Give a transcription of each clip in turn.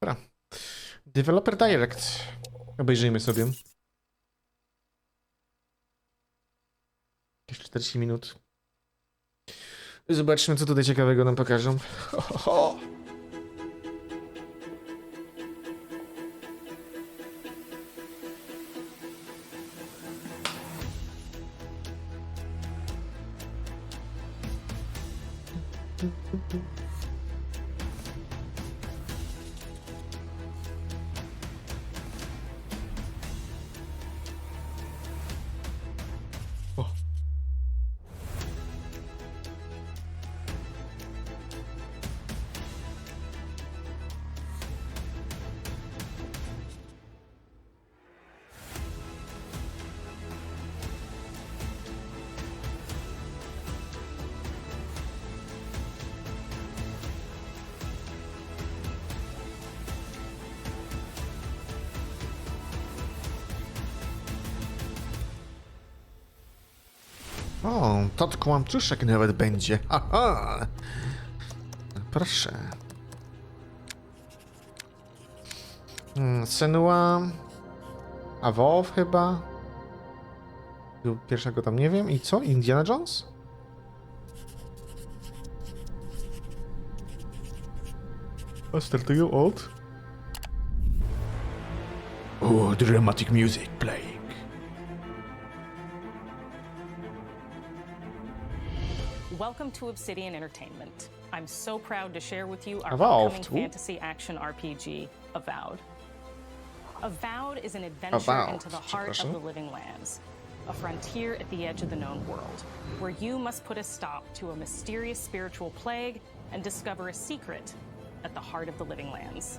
Dobra. Developer Direct. Obejrzyjmy sobie. Jakieś 40 minut. Zobaczmy, co tutaj ciekawego nam pokażą. Ho, ho, ho. O. O, tot kłamczuszek nawet będzie. Aha! Proszę. Senua... Evolve chyba? Pierwszego tam nie wiem. I co? Indiana Jones? Startują od... Oh, dramatic music playing. Welcome to Obsidian Entertainment. I'm so proud to share with you our Evolved. upcoming fantasy action RPG, Avowed. Avowed is an adventure Avowed, into the heart of the living lands, a frontier at the edge of the known world, where you must put a stop to a mysterious spiritual plague and discover a secret at the heart of the living lands.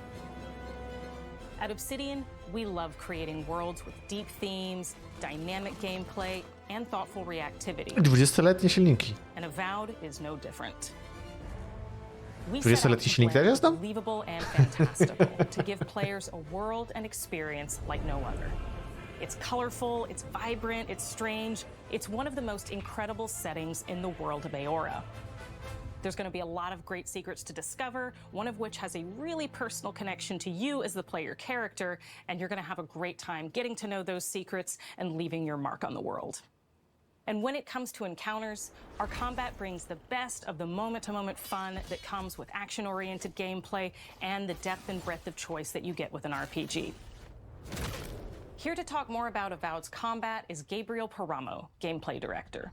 At Obsidian, we love creating worlds with deep themes, dynamic gameplay, and thoughtful reactivity. 20-letnie silniki. And Avowed is no different. 20-letni silnik też jest tam? Believable and fantastical to give players a world and experience like no other. It's colorful, it's vibrant, it's strange. It's one of the most incredible settings in the world of Aora. There's going to be a lot of great secrets to discover, one of which has a really personal connection to you as the player character, and you're going to have a great time getting to know those secrets and leaving your mark on the world. And when it comes to encounters, our combat brings the best of the moment-to-moment fun that comes with action-oriented gameplay and the depth and breadth of choice that you get with an RPG. Here to talk more about Avowed's combat is Gabriel Paramo, Gameplay Director.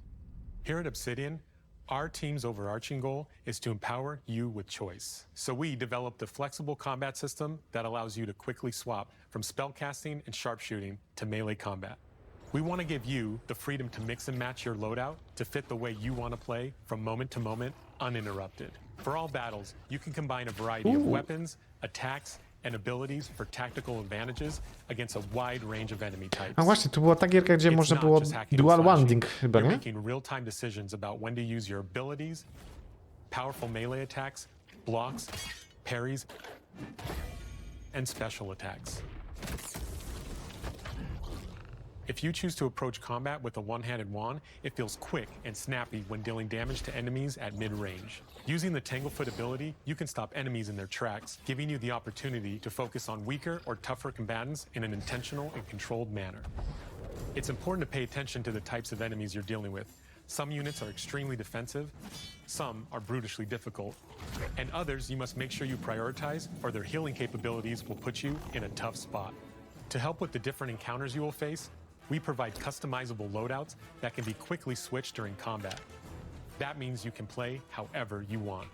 Here at Obsidian, our team's overarching goal is to empower you with choice. So we developed a flexible combat system that allows you to quickly swap from spellcasting and sharpshooting to melee combat. We want to give you the freedom to mix and match your loadout to fit the way you want to play from moment to moment, uninterrupted. For all battles, you can combine a variety of weapons, attacks, and abilities for tactical advantages against a wide range of enemy types. A właśnie, to była ta gierka, gdzie można było dual wanding chyba, You're nie? making real-time decisions about when to use your abilities, powerful melee attacks, blocks, parries, and special attacks. If you choose to approach combat with a one-handed wand, it feels quick and snappy when dealing damage to enemies at mid-range. Using the Tanglefoot ability, you can stop enemies in their tracks, giving you the opportunity to focus on weaker or tougher combatants in an intentional and controlled manner. It's important to pay attention to the types of enemies you're dealing with. Some units are extremely defensive, some are brutishly difficult, and others you must make sure you prioritize or their healing capabilities will put you in a tough spot. To help with the different encounters you will face, we provide customizable loadouts that can be quickly switched during combat. That means you can play however you want.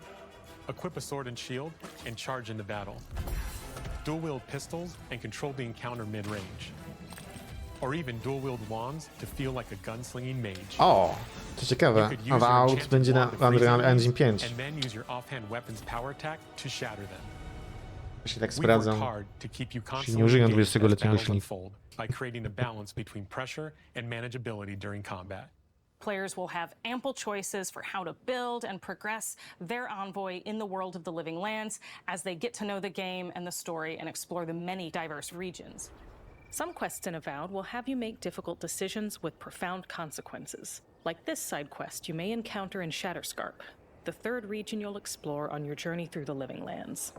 Equip a sword and shield and charge into battle. Dual-wield pistols and control the encounter mid-range. Or even dual-wield wands to feel like a gunslinging mage. O, to ciekawe. Avowed będzie na Unreal Engine 5. And then use your offhand weapons power attack to shatter them. Ja się tak We work sprawdzam. hard to keep you nie constantly użyją engaged 20-letniego as battles silnika. unfold by creating a balance between pressure and manageability during combat. Players will have ample choices for how to build and progress their envoy in the world of the living lands as they get to know the game and the story and explore the many diverse regions. Some quests in Avowed will have you make difficult decisions with profound consequences. Like this side quest you may encounter in Shatterscarp, the third region you'll explore on your journey through the living lands.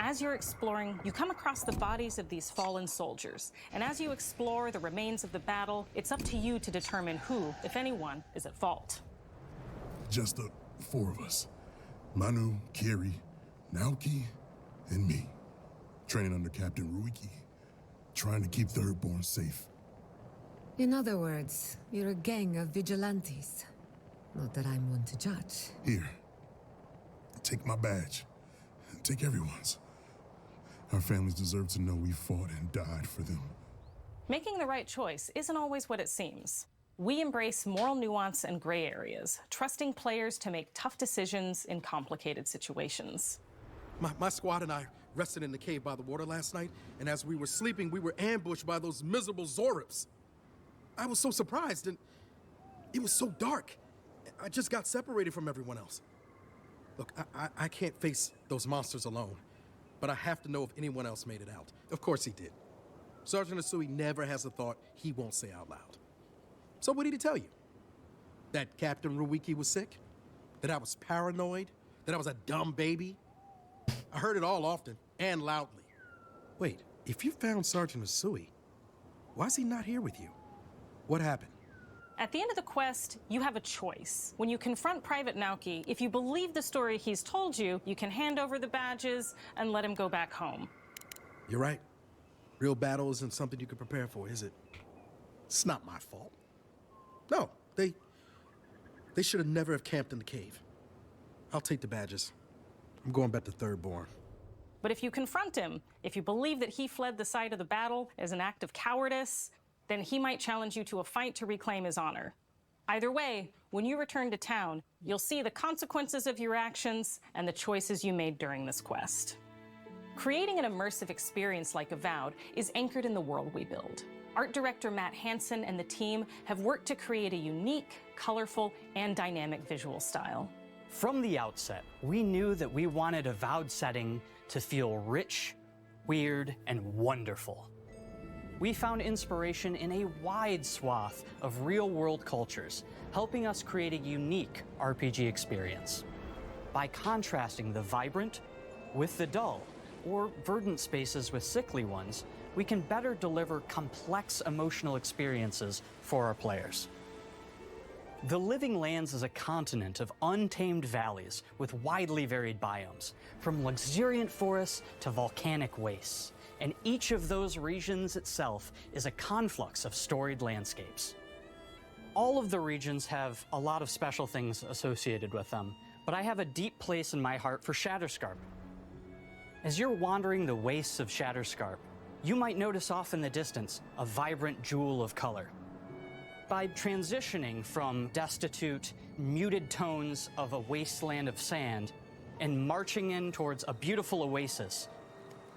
As you're exploring, you come across the bodies of these fallen soldiers. And as you explore the remains of the battle, it's up to you to determine who, if anyone, is at fault. Just the four of us. Manu, Kiri, Naoki, and me. Training under Captain Ruiki. Trying to keep Thirdborn safe. In other words, you're a gang of vigilantes. Not that I'm one to judge. Here. Take my badge. Take everyone's. Our families deserve to know we fought and died for them. Making the right choice isn't always what it seems. We embrace moral nuance and gray areas, trusting players to make tough decisions in complicated situations. My squad and I rested in the cave by the water last night, and as we were sleeping, we were ambushed by those miserable Zorips. I was so surprised, and it was so dark. I just got separated from everyone else. Look, I can't face those monsters alone, but I have to know if anyone else made it out. Of course he did. Sergeant Asui never has a thought he won't say out loud. So what did he tell you? That Captain Ruiki was sick? That I was paranoid? That I was a dumb baby? I heard it all often and loudly. Wait, if you found Sergeant Asui, why is he not here with you? What happened? At the end of the quest, you have a choice. When you confront Private Naoki, if you believe the story he's told you, you can hand over the badges and let him go back home. You're right. Real battle isn't something you can prepare for, is it? It's not my fault. No, they should have never have camped in the cave. I'll take the badges. I'm going back to Thirdborn. But if you confront him, if you believe that he fled the site of the battle as an act of cowardice, then he might challenge you to a fight to reclaim his honor. Either way, when you return to town, you'll see the consequences of your actions and the choices you made during this quest. Creating an immersive experience like Avowed is anchored in the world we build. Art director Matt Hansen and the team have worked to create a unique, colorful, and dynamic visual style. From the outset, we knew that we wanted Avowed setting to feel rich, weird, and wonderful. We found inspiration in a wide swath of real-world cultures, helping us create a unique RPG experience. By contrasting the vibrant with the dull, or verdant spaces with sickly ones, we can better deliver complex emotional experiences for our players. The Living Lands is a continent of untamed valleys with widely varied biomes, from luxuriant forests to volcanic wastes. And each of those regions itself is a conflux of storied landscapes. All of the regions have a lot of special things associated with them, but I have a deep place in my heart for Shatterscarp. As you're wandering the wastes of Shatterscarp, you might notice off in the distance a vibrant jewel of color. By transitioning from destitute, muted tones of a wasteland of sand and marching in towards a beautiful oasis,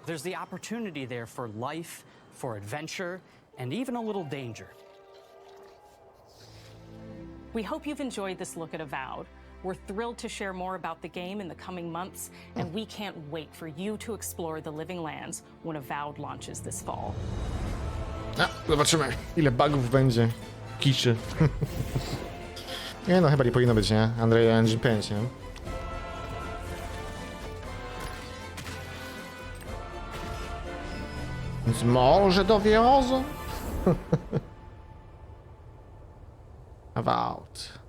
there's the opportunity there for life, for adventure, and even a little danger. We hope you've enjoyed this look at Avowed. We're thrilled to share more about the game in the coming months, and we can't wait for you to explore the Living Lands when Avowed launches this fall. A, zobaczymy, ile bugów będzie. Kiszy. Nie no, chyba nie powinno być, nie? Unreal Engine 5, nie? Więc może dowiozą? Avowed.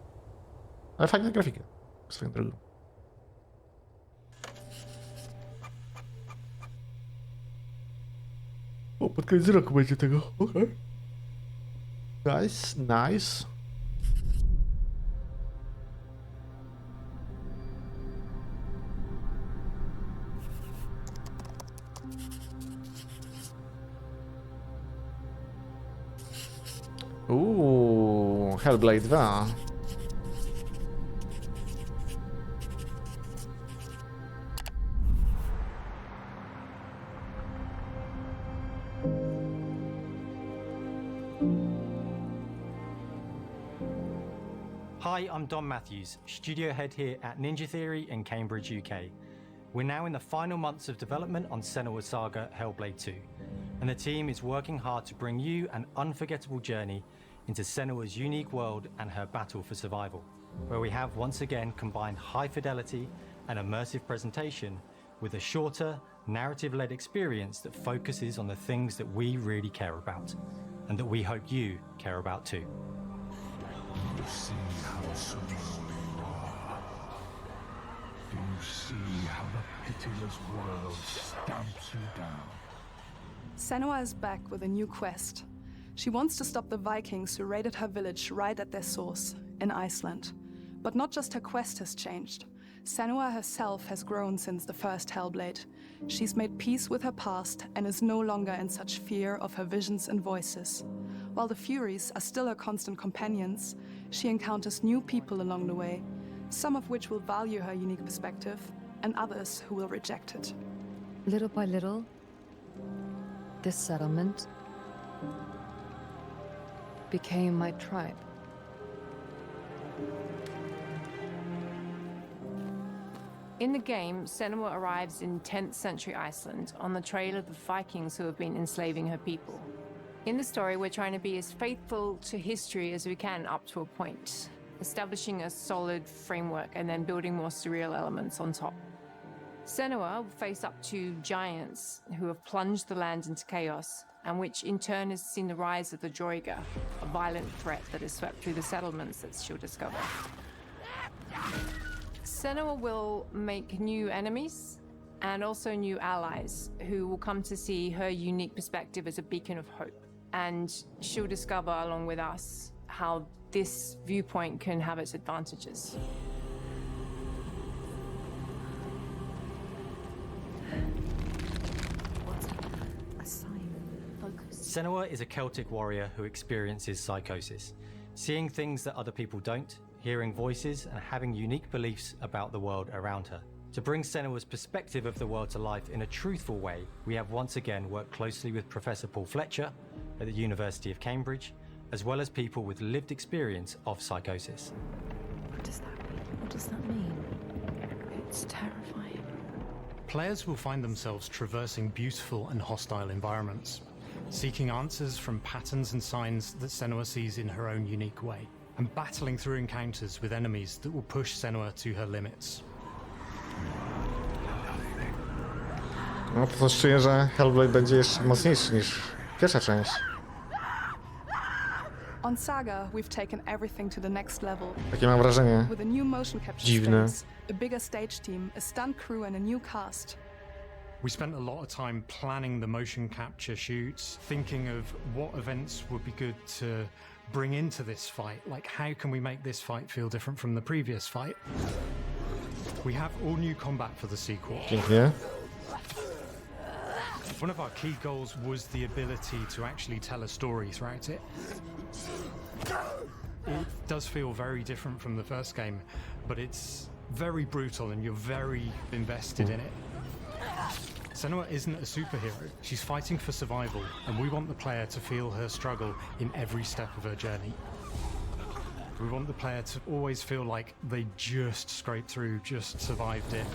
Ale fajna grafika. Swoją drogą. O, pod koniec roku będzie tego. Okej. Nice, nice. Hellblade 2. Hi, I'm Dom Matthews, studio head here at Ninja Theory in Cambridge, UK. We're now in the final months of development on Senua's Saga Hellblade 2, and the team is working hard to bring you an unforgettable journey into Senua's unique world and her battle for survival, where we have once again combined high fidelity and immersive presentation with a shorter, narrative-led experience that focuses on the things that we really care about, and that we hope you care about too. You see how small you are. Do you see how the pitiless world stamps you down? Senua is back with a new quest. She wants to stop the Vikings who raided her village right at their source, in Iceland. But not just her quest has changed. Senua herself has grown since the first Hellblade. She's made peace with her past and is no longer in such fear of her visions and voices. While the Furies are still her constant companions, she encounters new people along the way, some of which will value her unique perspective, and others who will reject it. Little by little, this settlement became my tribe. In the game, Senua arrives in 10th century Iceland on the trail of the Vikings who have been enslaving her people. In the story, we're trying to be as faithful to history as we can up to a point, establishing a solid framework and then building more surreal elements on top. Senua will face up to giants who have plunged the land into chaos, and which in turn has seen the rise of the Droiga, a violent threat that has swept through the settlements that she'll discover. Senua will make new enemies and also new allies who will come to see her unique perspective as a beacon of hope. And she'll discover, along with us, how this viewpoint can have its advantages. Senua is a Celtic warrior who experiences psychosis, seeing things that other people don't, hearing voices, and having unique beliefs about the world around her. To bring Senua's perspective of the world to life in a truthful way, we have once again worked closely with Professor Paul Fletcher at the University of Cambridge, as well as people with lived experience of psychosis. What does that mean? What does that mean? It's terrifying. Players will find themselves traversing beautiful and hostile environments, seeking answers from patterns and signs that Senua sees in her own unique way, and battling through encounters with enemies that will push Senua to her limits. No to coś czuję, że Hellblade będzie jeszcze mocniejszy niż pierwsza część. On Saga, we've taken everything to the next level. Takie mam wrażenie. With a new motion capture Dziwne. space, a bigger stage team, a stunt crew and a new cast. We spent a lot of time planning the motion capture shoots, thinking of what events would be good to bring into this fight. Like, how can we make this fight feel different from the previous fight? We have all new combat for the sequel. Pięknie. One of our key goals was the ability to actually tell a story throughout it. It does feel very different from the first game, but it's very brutal and you're very invested in it. Senua isn't a superhero. She's fighting for survival, and we want the player to feel her struggle in every step of her journey. We want the player to always feel like they just scraped through, just survived it.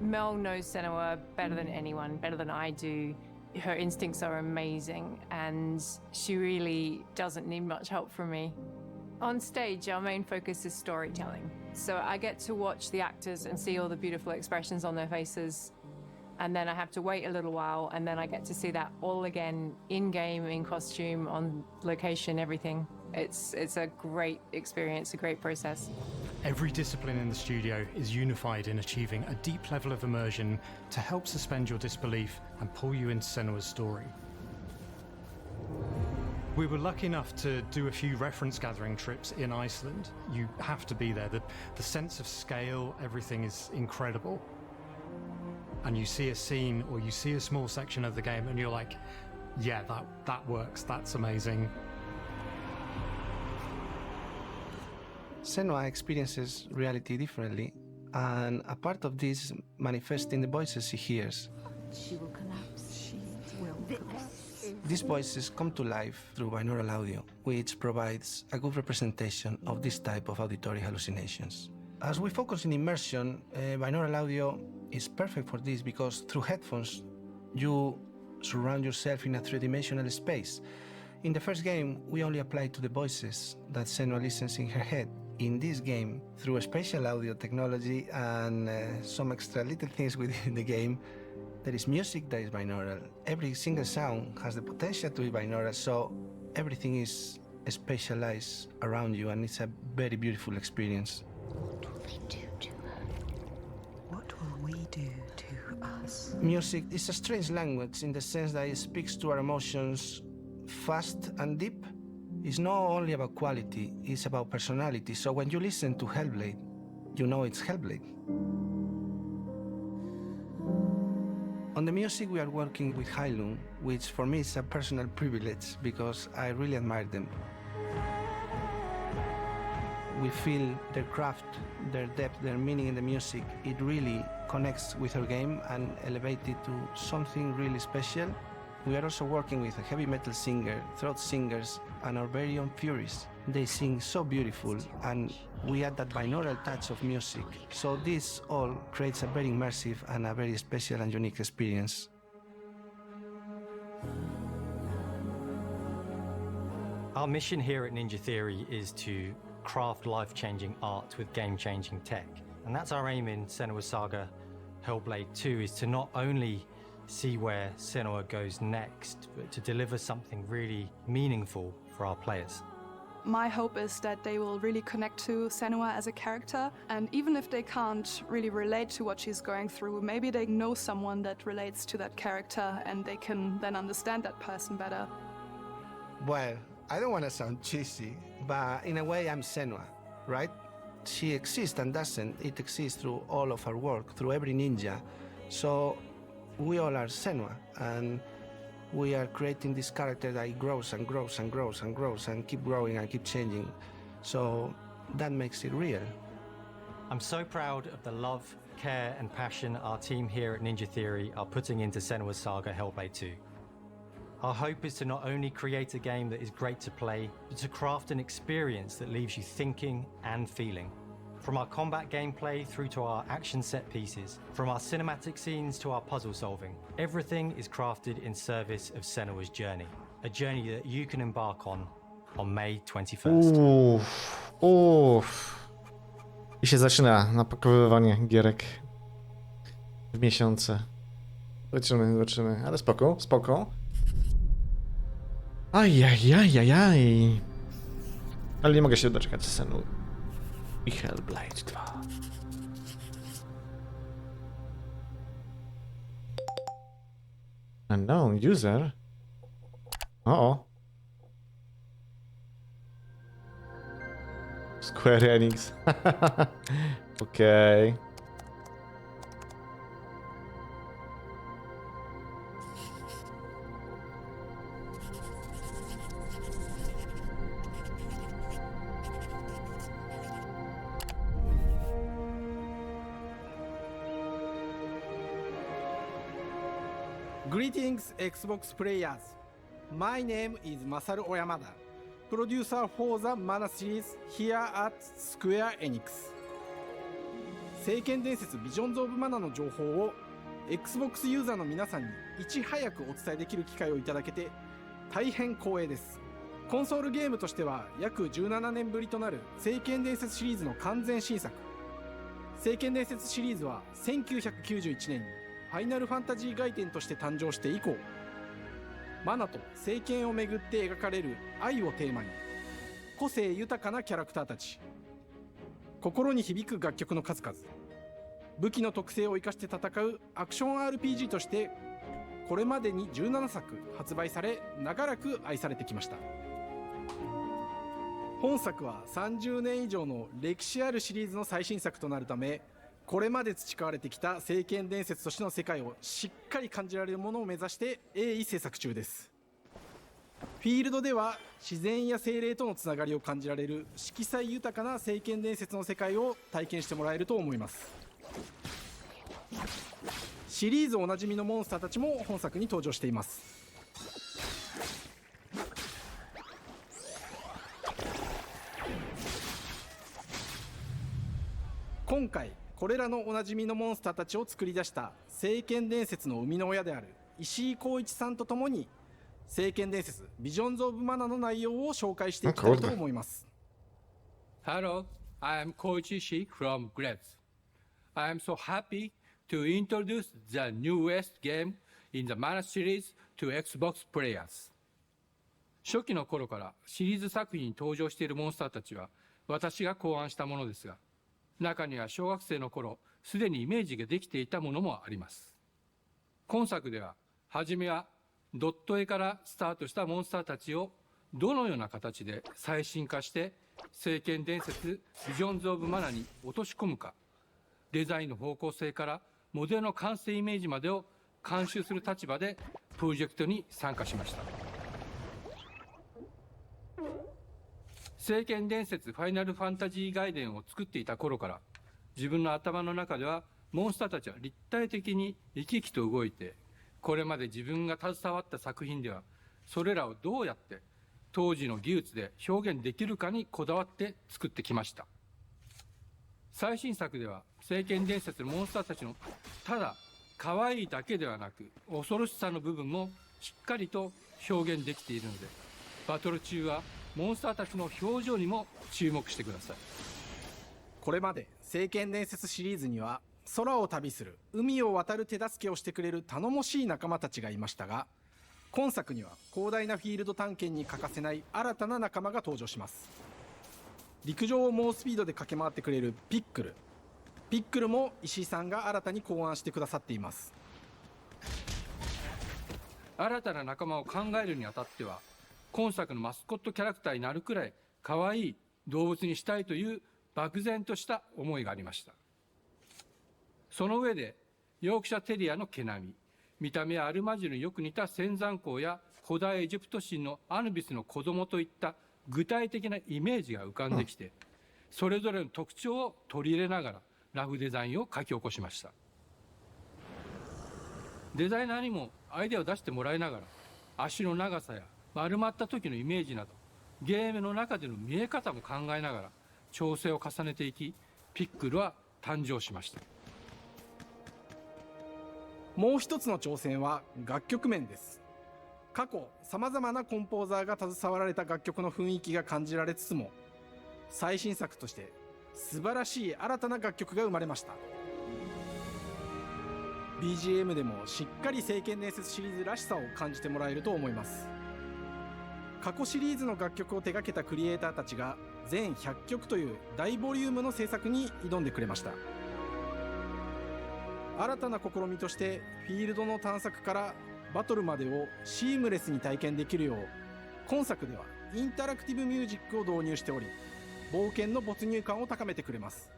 Mel knows Senua better than anyone, better than I do. Her instincts are amazing, and she really doesn't need much help from me. On stage, our main focus is storytelling. So I get to watch the actors and see all the beautiful expressions on their faces. And then I have to wait a little while, and then I get to see that all again, in-game, in costume, on location, everything. It's a great experience, a great process. Every discipline in the studio is unified in achieving a deep level of immersion to help suspend your disbelief and pull you into Senua's story. We were lucky enough to do a few reference gathering trips in Iceland. You have to be there. The sense of scale, everything is incredible. And you see a scene or you see a small section of the game and you're like, yeah, that works, that's amazing. Senua experiences reality differently, and a part of this manifests in the voices she hears. She will collapse. She will collapse. These voices come to life through binaural audio, which provides a good representation of this type of auditory hallucinations. As we focus in immersion, binaural audio is perfect for this because through headphones, you surround yourself in a three-dimensional space. In the first game, we only applied to the voices that Senua listens in her head. in this game, through spatial audio technology and some extra little things within the game, there is music that is binaural. Every single sound has the potential to be binaural, so everything is spatialized around you, and it's a very beautiful experience. What will they do to her? What will we do to us? Music is a strange language in the sense that it speaks to our emotions fast and deep. It's not only about quality, it's about personality. So when you listen to Hellblade, you know it's Hellblade. On the music, we are working with Heilung, which for me is a personal privilege because I really admire them. We feel their craft, their depth, their meaning in the music. It really connects with our game and elevates it to something really special. We are also working with a heavy metal singer, throat singers, and our very own Furies. They sing so beautiful, and we add that binaural touch of music. So this all creates a very immersive and a very special and unique experience. Our mission here at Ninja Theory is to craft life-changing art with game-changing tech. And that's our aim in Senua's Saga Hellblade 2, is to not only see where Senua goes next, but to deliver something really meaningful for our players. My hope is that they will really connect to Senua as a character, and even if they can't really relate to what she's going through, maybe they know someone that relates to that character and they can then understand that person better. Well, I don't want to sound cheesy, but in a way I'm Senua, right? She exists and doesn't. It exists through all of our work, through every ninja. So we all are Senua, and we are creating this character that grows and grows and grows and grows and keep growing and keep changing. So that makes it real. I'm so proud of the love, care, and passion our team here at Ninja Theory are putting into Senua's Saga Hellblade 2. Our hope is to not only create a game that is great to play, but to craft an experience that leaves you thinking and feeling. From our combat gameplay through to our action set pieces, from our cinematic scenes to our puzzle solving, everything is crafted in service of Senua's journey. A journey that you can embark on May 21st. I się zaczyna napakowywanie gierek w miesiące. Zobaczymy, ale spoko, spoko. Ajajajajaj. Ale nie mogę się doczekać scenu i Hellblade 2. Unknown user? O. Square Enix. Okej. Greetings, Xbox players. My name is Masaru Oyamada, producer for the Mana series here at Square Enix. 聖剣伝説ビジョンズ・オブ・マナの情報を Xbox ユーザーの皆さんにいち早くお伝えできる機会をいただけて大変光栄です。コンソールゲームとしては約17年ぶりとなる聖剣伝説シリーズの完全新作。聖剣伝説シリーズは1991年にファイナルファンタジー外伝として誕生して以降、マナと聖剣をめぐって描かれる愛をテーマに、個性豊かなキャラクターたち、心に響く楽曲の数々、武器の特性を生かして戦うアクション RPG としてこれまでに17作発売され、長らく愛されてきました。本作は30年以上の歴史あるシリーズの最新作となるため、これまで培われてきた聖剣伝説としての世界をしっかり感じられるものを目指して鋭意制作中です。フィールドでは自然や精霊とのつながりを感じられる色彩豊かな聖剣伝説の世界を体験してもらえると思います。シリーズおなじみのモンスターたちも本作に登場しています。今回これらのおなじみのモンスターたちを作り出した聖剣伝説の生みの親である石井浩一さんとともに聖剣伝説ビジョンズ・オブ・マナの内容を紹介していきたいと思います。Hello, I am Koichi Shi from Gretz. I am so happy to introduce the newest game in the Mana series to Xbox players. 初期の頃からシリーズ作品に登場しているモンスターたちは私が考案したものですが、中には小学生の頃すでにイメージができていたものもあります。今作では初めはドット絵からスタートしたモンスターたちをどのような形で最新化して聖剣伝説ビジョンズ・オブ・マナに落とし込むか、デザインの方向性からモデルの完成イメージまでを監修する立場でプロジェクトに参加しました。聖剣伝説ファイナルファンタジー外伝を作っていた頃から自分の頭の中ではモンスターたちは立体的に生き生きと動いて、これまで自分が携わった作品ではそれらをどうやって当時の技術で表現できるかにこだわって作ってきました。最新作では聖剣伝説のモンスターたちのただ可愛いだけではなく恐ろしさの部分もしっかりと表現できているので、バトル中はモンスターたちの表情にも注目してください。これまで聖剣伝説シリーズには空を旅する、海を渡る手助けをしてくれる頼もしい仲間たちがいましたが、今作には広大なフィールド探検に欠かせない新たな仲間が登場します。陸上を猛スピードで駆け回ってくれるピックルも石井さんが新たに考案してくださっています。新たな仲間を考えるにあたっては、今作のマスコットキャラクターになるくらい可愛い動物にしたいという漠然とした思いがありました。その上でヨークシャテリアの毛並み、見た目はアルマジルによく似た仙山港や古代エジプト神のアヌビスの子供といった具体的なイメージが浮かんできて、それぞれの特徴を取り入れながらラフデザインを書き起こしました。デザイナーにもアイデアを出してもらいながら、足の長さや丸まった時のイメージなどゲームの中での見え方も考えながら調整を重ねていき、ピックルは誕生しました。もう一つの挑戦は楽曲面です。過去さまざまなコンポーザーが携わられた楽曲の雰囲気が感じられつつも、最新作として素晴らしい新たな楽曲が生まれました。 BGM でもしっかり聖剣伝説シリーズらしさを感じてもらえると思います。過去シリーズの楽曲を手掛けたクリエイターたちが全100曲という大ボリュームの制作に挑んでくれました。新たな試みとしてフィールドの探索からバトルまでをシームレスに体験できるよう、今作ではインタラクティブミュージックを導入しており、冒険の没入感を高めてくれます。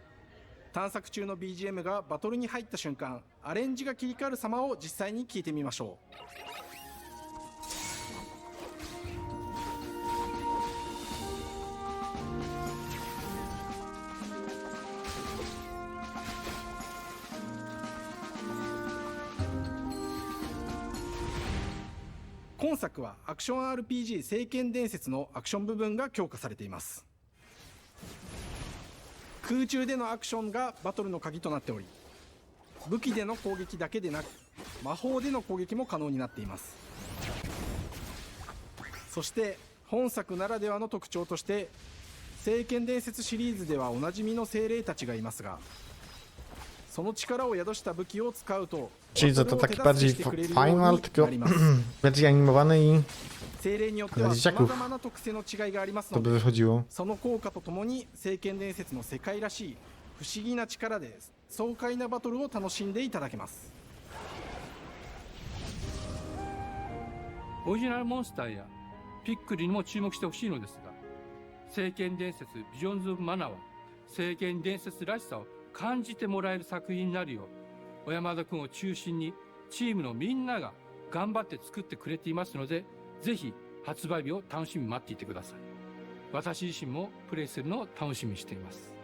探索中の BGM がバトルに入った瞬間、アレンジが切り替わる様を実際に聞いてみましょう。今作はアクション RPG 聖剣伝説のアクション部分が強化されています。空中でのアクションがバトルの鍵となっており、武器での攻撃だけでなく魔法での攻撃も可能になっています。そして本作ならではの特徴として、聖剣伝説シリーズではおなじみの精霊たちがいますが、その力を宿した武器を使うと Czyli to taki bardziej final, tylko bardziej animowany i 精霊によっては dla 様 dzieciaków 々な特性の違いがあります to の by で、 wychodziło. その効果とともに聖剣伝説の世界らしい不思議な力で爽快なバトルを楽しんでいただけます。オリジナルモンスターやピックルにも注目してほしいのですが、聖剣伝説ビジョンズ・オブ・マナは聖剣伝説らしさを感じてもらえる作品になるよう、小山田君を中心にチームのみんなが頑張って作ってくれていますので、ぜひ発売日を楽しみに待っていてください。私自身もプレイするのを楽しみにしています。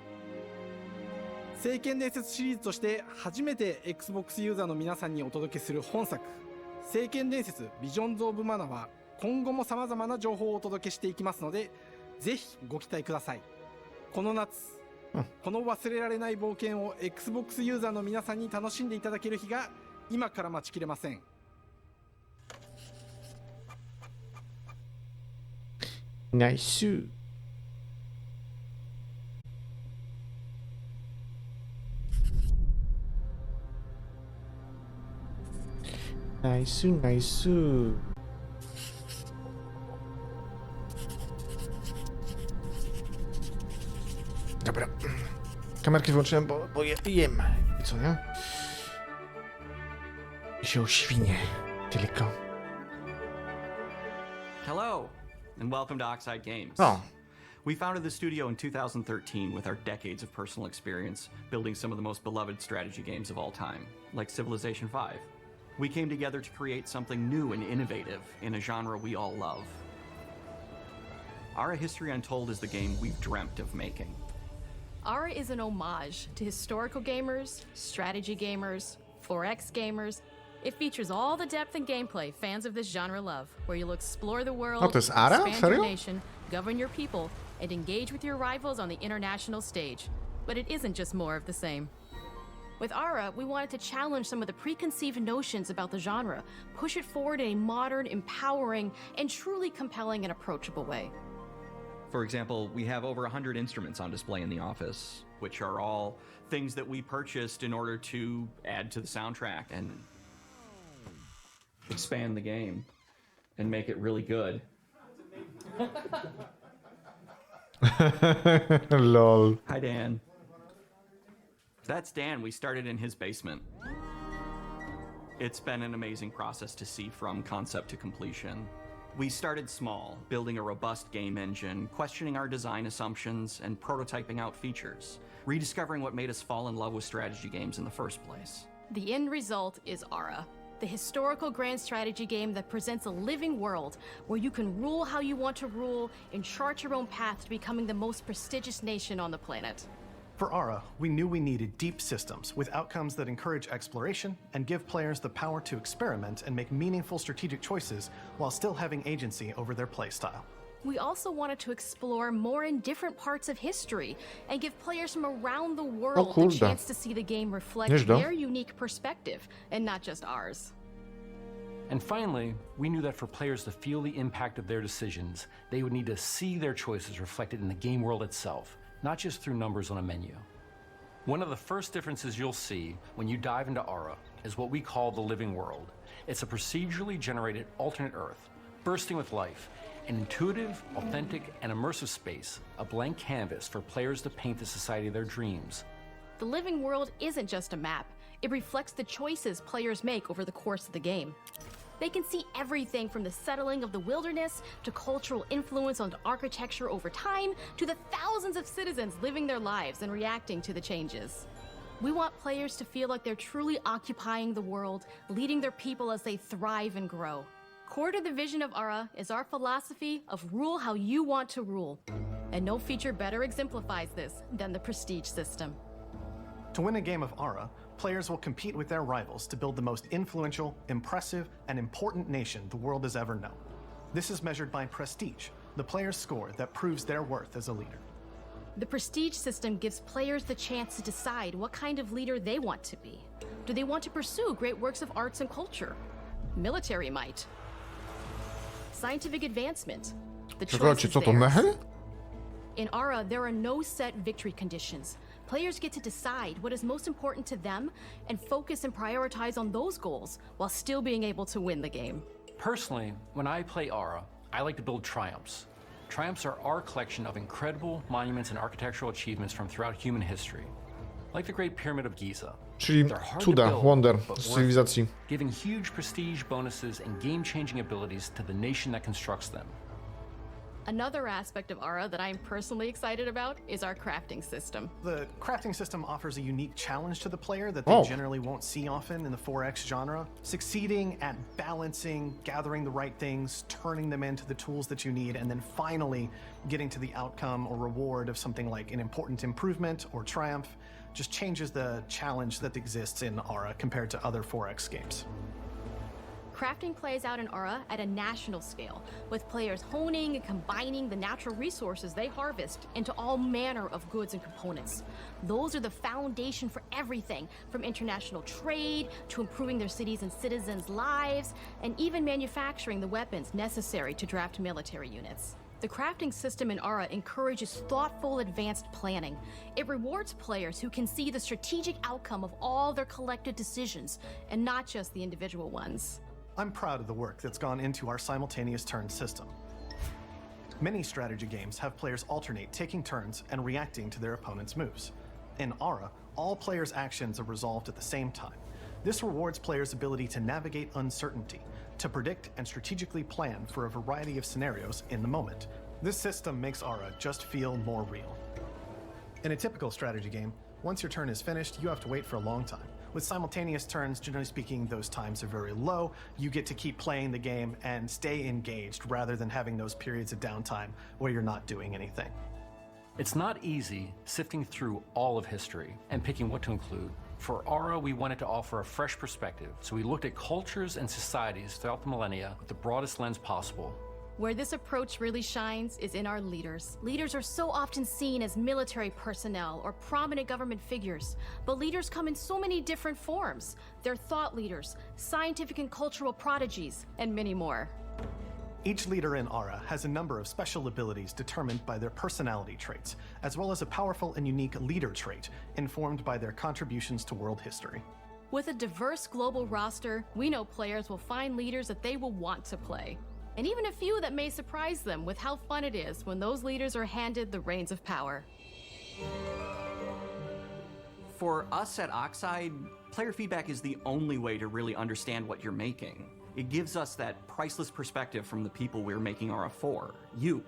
聖剣伝説シリーズとして初めて Xbox ユーザーの皆さんにお届けする本作、聖剣伝説ビジョンズ・オブ・マナは今後も様々な情報をお届けしていきますので、ぜひご期待ください。この夏、この忘れられない冒険を Xbox ユーザーの皆さんに楽しんでいただける日が今から待ちきれません。Messiu. Nice, nice. Dobra. Kamerki wyłączyłem, bo jem. I co, nie? I się oświnie. Tylko. Hello, and welcome to Oxide Games. Oh. We founded the studio in 2013 with our decades of personal experience building some of the most beloved strategy games of all time, like Civilization V. We came together to create something new and innovative in a genre we all love. Our History Untold is the game we've dreamt of making. Ara is an homage to historical gamers, strategy gamers, 4X gamers. It features all the depth and gameplay fans of this genre love, where you'll explore the world, to jest Ara? expand Serio? your nation, govern your people, and engage with your rivals on the international stage. But it isn't just more of the same. With Ara, we wanted to challenge some of the preconceived notions about the genre, push it forward in a modern, empowering, and truly compelling and approachable way. For example, we have over 100 instruments on display in the office, which are all things that we purchased in order to add to the soundtrack and expand the game and make it really good. Lol. Hi, Dan. That's Dan. We started in his basement. It's been an amazing process to see from concept to completion. We started small, building a robust game engine, questioning our design assumptions, and prototyping out features, rediscovering what made us fall in love with strategy games in the first place. The end result is Ara, the historical grand strategy game that presents a living world where you can rule how you want to rule and chart your own path to becoming the most prestigious nation on the planet. For Ara, we knew we needed deep systems with outcomes that encourage exploration and give players the power to experiment and make meaningful strategic choices while still having agency over their playstyle. We also wanted to explore more in different parts of history and give players from around the world the chance to see the game reflect their unique perspective and not just ours. And finally, we knew that for players to feel the impact of their decisions, they would need to see their choices reflected in the game world itself, not just through numbers on a menu. One of the first differences you'll see when you dive into Ara is what we call the living world. It's a procedurally generated alternate Earth, bursting with life, an intuitive, authentic, and immersive space, a blank canvas for players to paint the society of their dreams. The living world isn't just a map. It reflects the choices players make over the course of the game. They can see everything from the settling of the wilderness to cultural influence on architecture over time to the thousands of citizens living their lives and reacting to the changes. We want players to feel like they're truly occupying the world, leading their people as they thrive and grow. Core to the vision of Ara is our philosophy of rule how you want to rule. And no feature better exemplifies this than the prestige system. To win a game of Ara, players will compete with their rivals to build the most influential, impressive, and important nation the world has ever known. This is measured by prestige, the player's score that proves their worth as a leader. The prestige system gives players the chance to decide what kind of leader they want to be. Do they want to pursue great works of arts and culture? Military might? Scientific advancement? The choice is theirs. In Ara, there are no set victory conditions. Players get to decide what is most important to them and focus and prioritize on those goals while still being able to win the game. Personally, when I play Ara, I like to build triumphs. Triumphs are our collection of incredible monuments and architectural achievements from throughout human history. Like the Great Pyramid of Giza. Czyli cuda, wonder z cywilizacji. Giving huge prestige bonuses and game-changing abilities to the nation that constructs them. Another aspect of Ara that I'm personally excited about is our crafting system. The crafting system offers a unique challenge to the player that they generally won't see often in the 4X genre. Succeeding at balancing, gathering the right things, turning them into the tools that you need, and then finally getting to the outcome or reward of something like an important improvement or triumph just changes the challenge that exists in Ara compared to other 4X games. Crafting plays out in Ara at a national scale, with players honing and combining the natural resources they harvest into all manner of goods and components. Those are the foundation for everything, from international trade to improving their cities and citizens' lives, and even manufacturing the weapons necessary to draft military units. The crafting system in Ara encourages thoughtful, advanced planning. It rewards players who can see the strategic outcome of all their collective decisions, and not just the individual ones. I'm proud of the work that's gone into our simultaneous turn system. Many strategy games have players alternate taking turns and reacting to their opponent's moves. In Aura, all players' actions are resolved at the same time. This rewards players' ability to navigate uncertainty, to predict and strategically plan for a variety of scenarios in the moment. This system makes Aura just feel more real. In a typical strategy game, once your turn is finished, you have to wait for a long time. With simultaneous turns, generally speaking, those times are very low. You get to keep playing the game and stay engaged rather than having those periods of downtime where you're not doing anything. It's not easy sifting through all of history and picking what to include. For Aura, we wanted to offer a fresh perspective, so we looked at cultures and societies throughout the millennia with the broadest lens possible. Where this approach really shines is in our leaders. Leaders are so often seen as military personnel or prominent government figures, but leaders come in so many different forms. They're thought leaders, scientific and cultural prodigies, and many more. Each leader in Aura has a number of special abilities determined by their personality traits, as well as a powerful and unique leader trait informed by their contributions to world history. With a diverse global roster, we know players will find leaders that they will want to play. And even a few that may surprise them with how fun it is when those leaders are handed the reins of power. For us at Oxide, player feedback is the only way to really understand what you're making. It gives us that priceless perspective from the people we're making Aura for, you.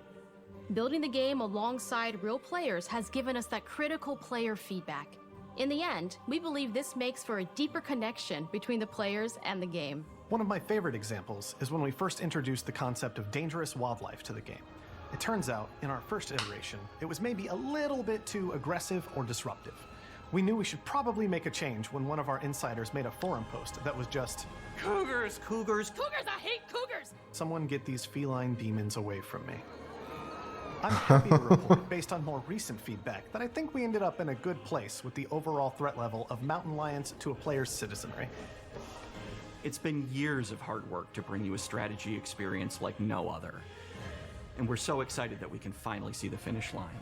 Building the game alongside real players has given us that critical player feedback. In the end, we believe this makes for a deeper connection between the players and the game. One of my favorite examples is when we first introduced the concept of dangerous wildlife to the game. It turns out, in our first iteration, it was maybe a little bit too aggressive or disruptive. We knew we should probably make a change when one of our insiders made a forum post that was just, "Cougars, cougars, Cougars, I hate cougars! Someone get these feline demons away from me." I'm happy to report, based on more recent feedback, that I think we ended up in a good place with the overall threat level of mountain lions to a player's citizenry. It's been years of hard work to bring you a strategy experience like no other. And we're so excited that we can finally see the finish line.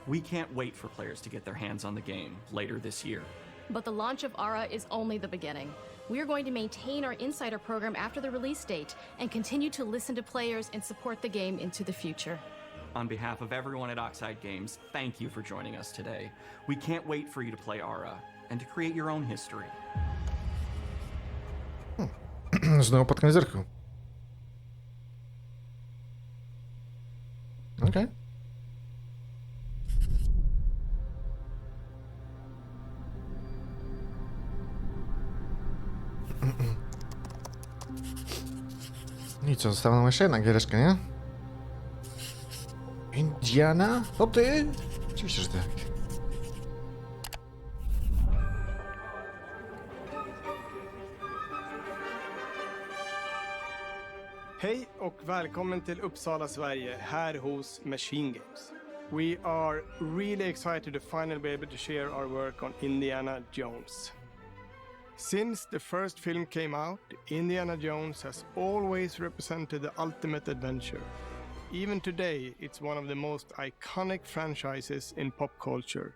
We can't wait for players to get their hands on the game later this year. But the launch of Aura is only the beginning. We are going to maintain our insider program after the release date and continue to listen to players and support the game into the future. On behalf of everyone at Oxide Games, thank you for joining us today. We can't wait for you to play Aura and to create your own history. Znowu pod koniec zerku. Okej. I co, została nam jeszcze jedna giereczka, nie? Indiana? To ty? Oczywiście, że tak. Hej och välkommen till Uppsala, Sverige, här hos Machine Games. We are really excited to finally be able to share our work on Indiana Jones. Since the first film came out, Indiana Jones has always represented the ultimate adventure. Even today, it's one of the most iconic franchises in pop culture.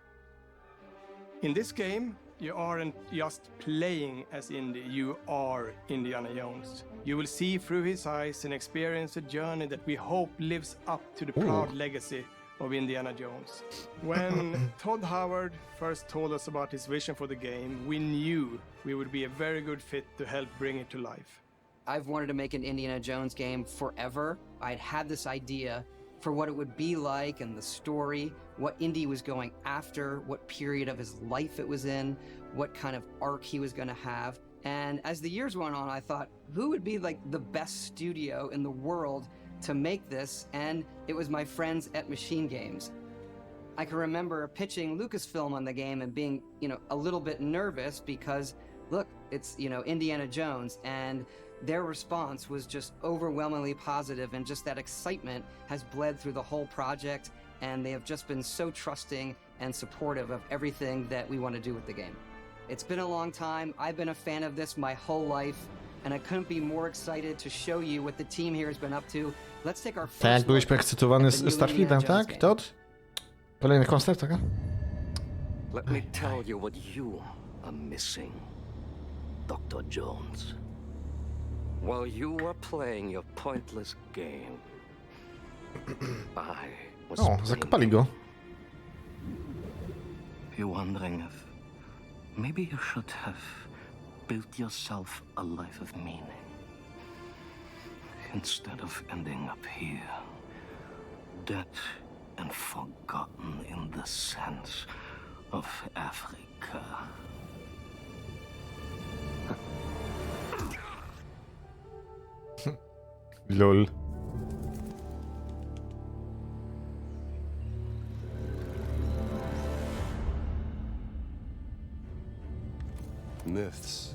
In this game, you aren't just playing as Indy, you are Indiana Jones. You will see through his eyes and experience a journey that we hope lives up to the proud legacy of Indiana Jones. When Todd Howard first told us about his vision for the game, we knew we would be a very good fit to help bring it to life. I've wanted to make an Indiana Jones game forever. I'd had this idea for what it would be like and the story, what Indy was going after, what period of his life it was in, what kind of arc he was going to have. And as the years went on, I thought, who would be like the best studio in the world to make this? And it was my friends at Machine Games. I can remember pitching Lucasfilm on the game and being, a little bit nervous because, look, it's, Indiana Jones, and their response was just overwhelmingly positive, and just that excitement has bled through the whole project, and they have just been so trusting and supportive of everything that we want to do with the game. It's been a long time. I've been a fan of this my whole life, and I couldn't be more excited to show you what the team here has been up to. Let's take our first Tak, byłeś look podekscytowany at the new z Starfieldem, Indiana Jones tak? game. Todd? Kolejny koncept, tak? Let me tell you what you are missing, Dr. Jones. While you were playing your pointless game, I was O, zakopali go. You're wondering if maybe you should have built yourself a life of meaning instead of ending up here, dead and forgotten in the sense of Africa. Lol. Myths.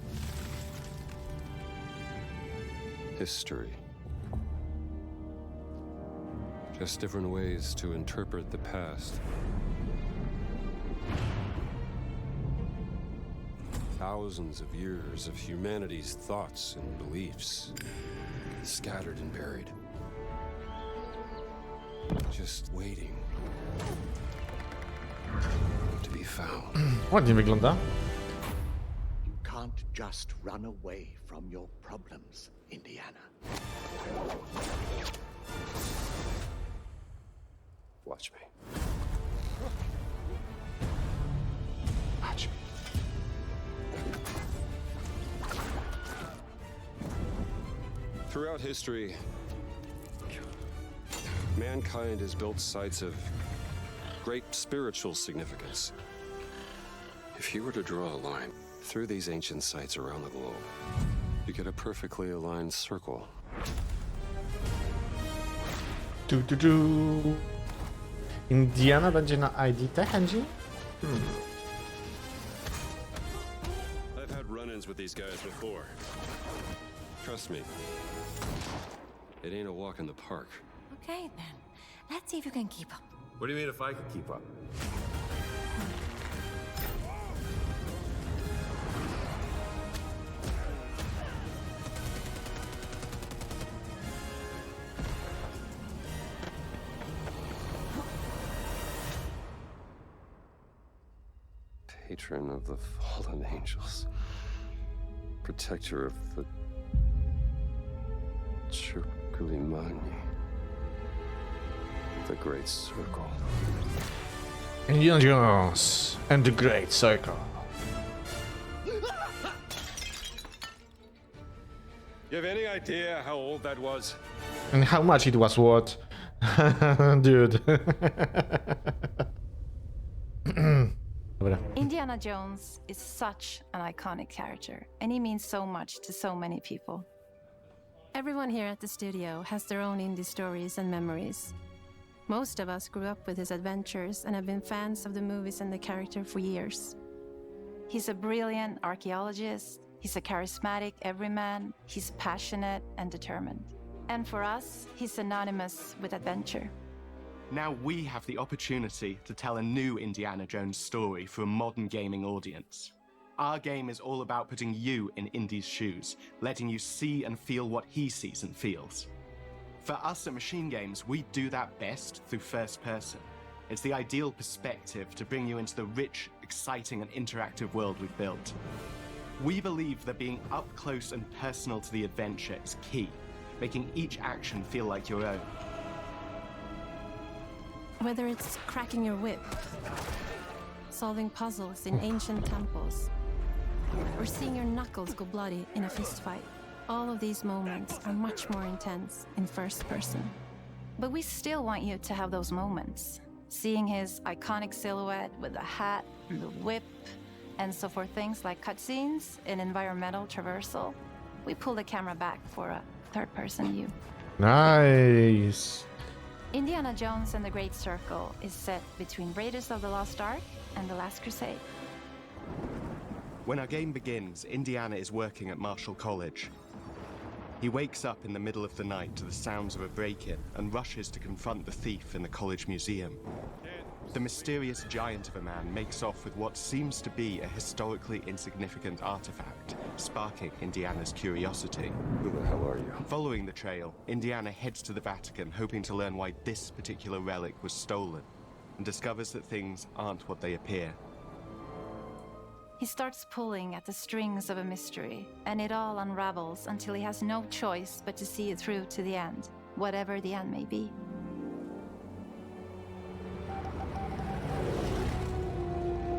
History. Just different ways to interpret the past. Thousands of years of humanity's thoughts and beliefs, scattered and buried. Just waiting to be found. Ładnie wygląda. You can't just run away from your problems, Indiana. Watch me. Watch me. Throughout history, mankind has built sites of great spiritual significance. If you were to draw a line through these ancient sites around the globe, you get a perfectly aligned circle. Indiana będzie na ID chęci? I've had run-ins with these guys before. Trust me, it ain't a walk in the park. Okay, then. Let's see if you can keep up. What do you mean if I can keep up? Patron of the fallen angels. Protector of the Chukulimani. The Great Circle. Indiana Jones and the Great Circle. You have any idea how old that was? And how much it was worth? Dude. Dobra. Indiana Jones is such an iconic character, and he means so much to so many people. Everyone here at the studio has their own indie stories and memories. Most of us grew up with his adventures and have been fans of the movies and the character for years. He's a brilliant archaeologist, he's a charismatic everyman, he's passionate and determined. And for us, he's synonymous with adventure. Now we have the opportunity to tell a new Indiana Jones story for a modern gaming audience. Our game is all about putting you in Indy's shoes, letting you see and feel what he sees and feels. For us at Machine Games, we do that best through first person. It's the ideal perspective to bring you into the rich, exciting and interactive world we've built. We believe that being up close and personal to the adventure is key, making each action feel like your own. Whether it's cracking your whip, solving puzzles in ancient temples, or seeing your knuckles go bloody in a fistfight, all of these moments are much more intense in first person. But we still want you to have those moments. Seeing his iconic silhouette with the hat, the whip, and so for things like cutscenes and environmental traversal, we pull the camera back for a third-person view. Nice. Indiana Jones and the Great Circle is set between Raiders of the Lost Ark and The Last Crusade. When our game begins, Indiana is working at Marshall College. He wakes up in the middle of the night to the sounds of a break-in and rushes to confront the thief in the college museum. The mysterious giant of a man makes off with what seems to be a historically insignificant artifact, sparking Indiana's curiosity. Who the hell are you? Following the trail, Indiana heads to the Vatican, hoping to learn why this particular relic was stolen, and discovers that things aren't what they appear. He starts pulling at the strings of a mystery, and it all unravels until he has no choice but to see it through to the end, whatever the end may be.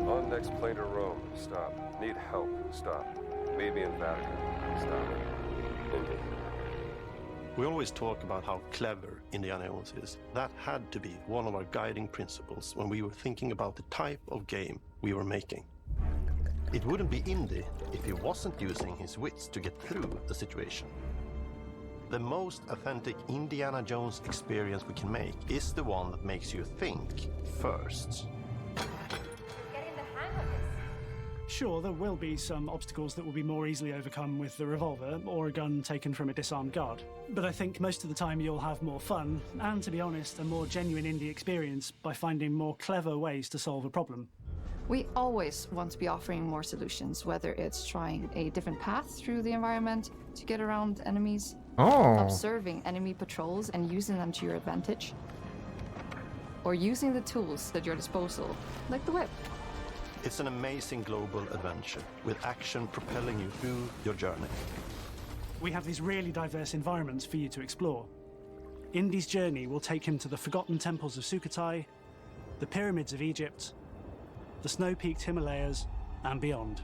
On next plane to Rome, stop. Need help, stop. Meet me in Vatican, stop. Indy. We always talk about how clever Indiana Jones is. That had to be one of our guiding principles when we were thinking about the type of game we were making. It wouldn't be Indy if he wasn't using his wits to get through the situation. The most authentic Indiana Jones experience we can make is the one that makes you think first. Sure, there will be some obstacles that will be more easily overcome with the revolver or a gun taken from a disarmed guard. But I think most of the time you'll have more fun, and to be honest, a more genuine indie experience by finding more clever ways to solve a problem. We always want to be offering more solutions, whether it's trying a different path through the environment to get around enemies, observing enemy patrols and using them to your advantage, or using the tools at your disposal, like the whip. It's an amazing global adventure, with action propelling you through your journey. We have these really diverse environments for you to explore. Indy's journey will take him to the forgotten temples of Sukhothai, the pyramids of Egypt, the snow-peaked Himalayas, and beyond.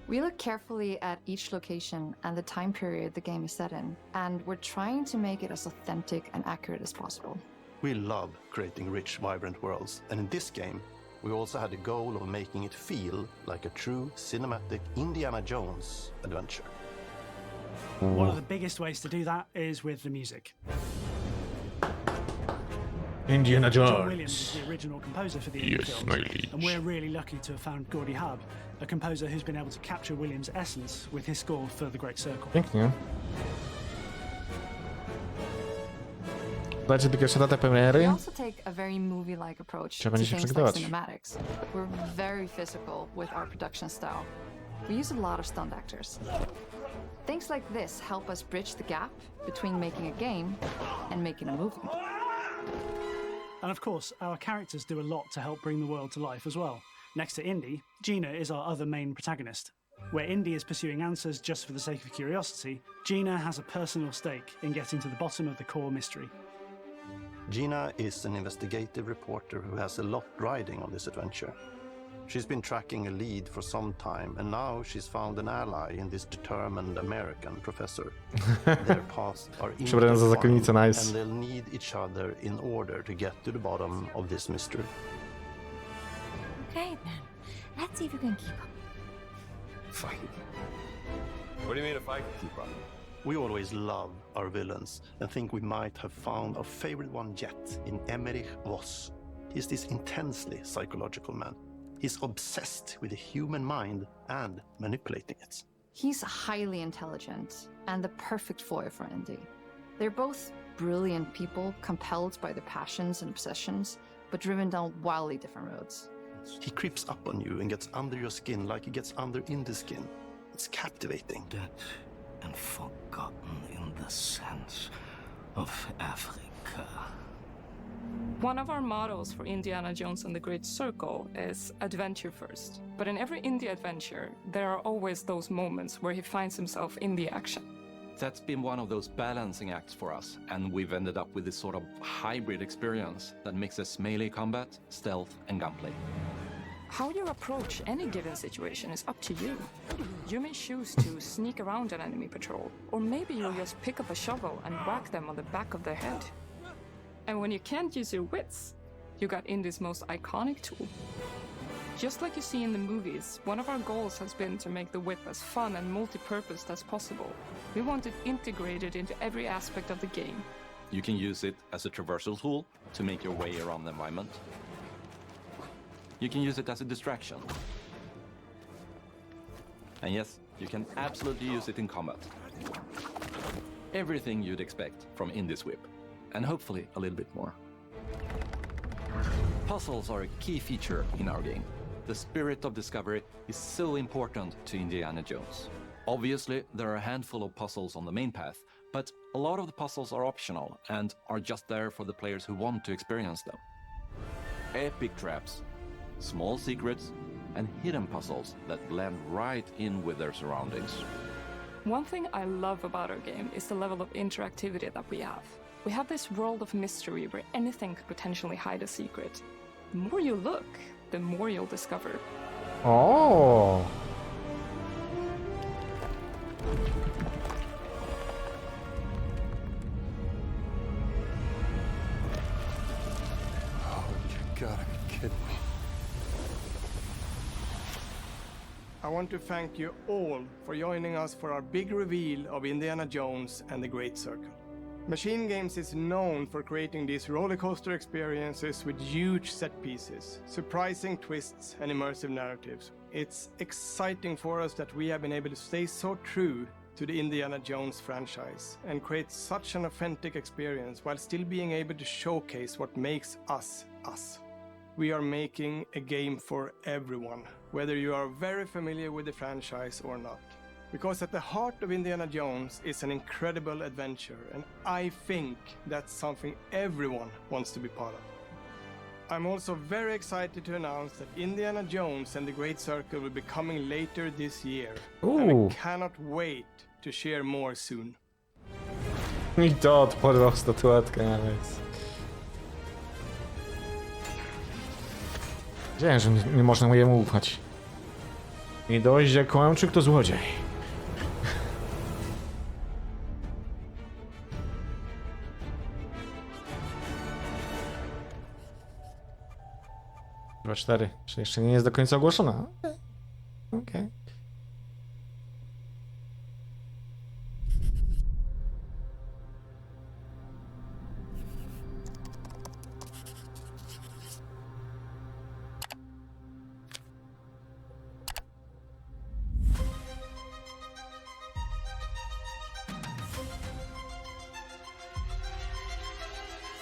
We look carefully at each location and the time period the game is set in, and we're trying to make it as authentic and accurate as possible. We love creating rich, vibrant worlds, and in this game, we also had the goal of making it feel like a true cinematic Indiana Jones adventure. One of the biggest ways to do that is with the music. Indiana John Jones. Williams is the original composer for the indie films, and we're really lucky to have found Gordy Hub, a composer who's been able to capture Williams' essence with his score for The Great Circle. Pięknie. Dajcie tylko jeszcze datę premiery. We also take a very movie-like approach to będzie się things like przygotować. cinematics. We're very physical with our production style. We use a lot of stunt actors. Things like this help us bridge the gap between making a game and making a movie. And of course, our characters do a lot to help bring the world to life as well. Next to Indy, Gina is our other main protagonist. Where Indy is pursuing answers just for the sake of curiosity, Gina has a personal stake in getting to the bottom of the core mystery. Gina is an investigative reporter who has a lot riding on this adventure. She's been tracking a lead for some time, and now she's found an ally in this determined American professor. Their paths are Przebrana za zakonnicę, intertwined, nice. and they'll need each other in order to get to the bottom of this mystery. Okay, then. Let's see if you can keep up. Fine. What do you mean if I can keep up? We always love our villains and think we might have found our favorite one yet in Emmerich Voss. He's this intensely psychological man. He's obsessed with the human mind and manipulating it. He's highly intelligent and the perfect foil for Indy. They're both brilliant people, compelled by their passions and obsessions, but driven down wildly different roads. He creeps up on you and gets under your skin like he gets under Indy's skin. It's captivating. Dead and forgotten in the sense of Africa. One of our mottos for Indiana Jones and the Great Circle is adventure first. But in every indie adventure, there are always those moments where he finds himself in the action. That's been one of those balancing acts for us, and we've ended up with this sort of hybrid experience that mixes melee combat, stealth, and gunplay. How you approach any given situation is up to you. You may choose to sneak around an enemy patrol, or maybe you'll just pick up a shovel and whack them on the back of their head. And when you can't use your wits, you got Indy's most iconic tool. Just like you see in the movies, one of our goals has been to make the whip as fun and multi-purposed as possible. We want it integrated into every aspect of the game. You can use it as a traversal tool to make your way around the environment. You can use it as a distraction. And yes, you can absolutely use it in combat. Everything you'd expect from Indy's whip. And hopefully a little bit more. Puzzles are a key feature in our game. The spirit of discovery is so important to Indiana Jones. Obviously, there are a handful of puzzles on the main path, but a lot of the puzzles are optional and are just there for the players who want to experience them. Epic traps, small secrets, and hidden puzzles that blend right in with their surroundings. One thing I love about our game is the level of interactivity that we have. We have this world of mystery where anything could potentially hide a secret. The more you look, the more you'll discover. Oh. Oh, you gotta be kidding me. I want to thank you all for joining us for our big reveal of Indiana Jones and the Great Circle. Machine Games is known for creating these rollercoaster experiences with huge set pieces, surprising twists, and immersive narratives. It's exciting for us that we have been able to stay so true to the Indiana Jones franchise and create such an authentic experience while still being able to showcase what makes us us. We are making a game for everyone, whether you are very familiar with the franchise or not. Because at the heart of Indiana Jones is an incredible adventure, and I think that's something everyone wants to be part of. I'm also very excited to announce that Indiana Jones and the Great Circle will be coming later this year. And I cannot wait to share more soon. I to odporwał statuetkę, ale jest... Wiedziałem, że nie można jemu ufać. Nie dość, że kłamczyk to złodziej. Chyba 4, czyli jeszcze nie jest do końca ogłoszona. Okej.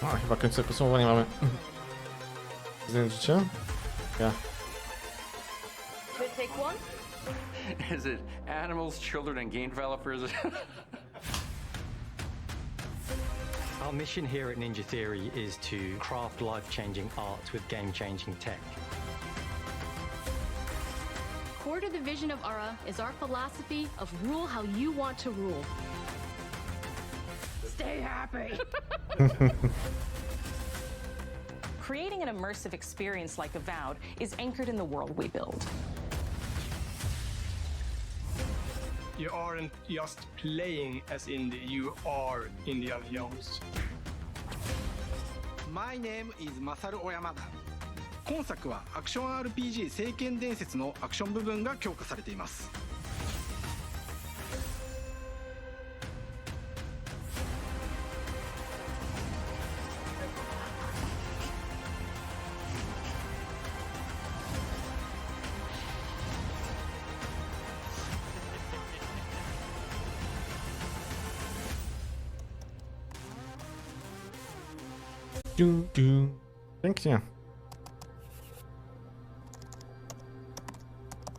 O, chyba końcowe podsumowanie mamy. Zdjęcie? Ja. Take one. Is it animals, children, and game developers? Our mission here at Ninja Theory is to craft life-changing art with game-changing tech. Core to the vision of Ara is our philosophy of rule how you want to rule. Stay happy. Creating an immersive experience like Avowed is anchored in the world we build. You aren't just playing as Indy, you are Indiana Jones. My name is Masaru Oyamada. 今作はアクション RPG 聖剣伝説のアクション部分が強化されています。Pięknie.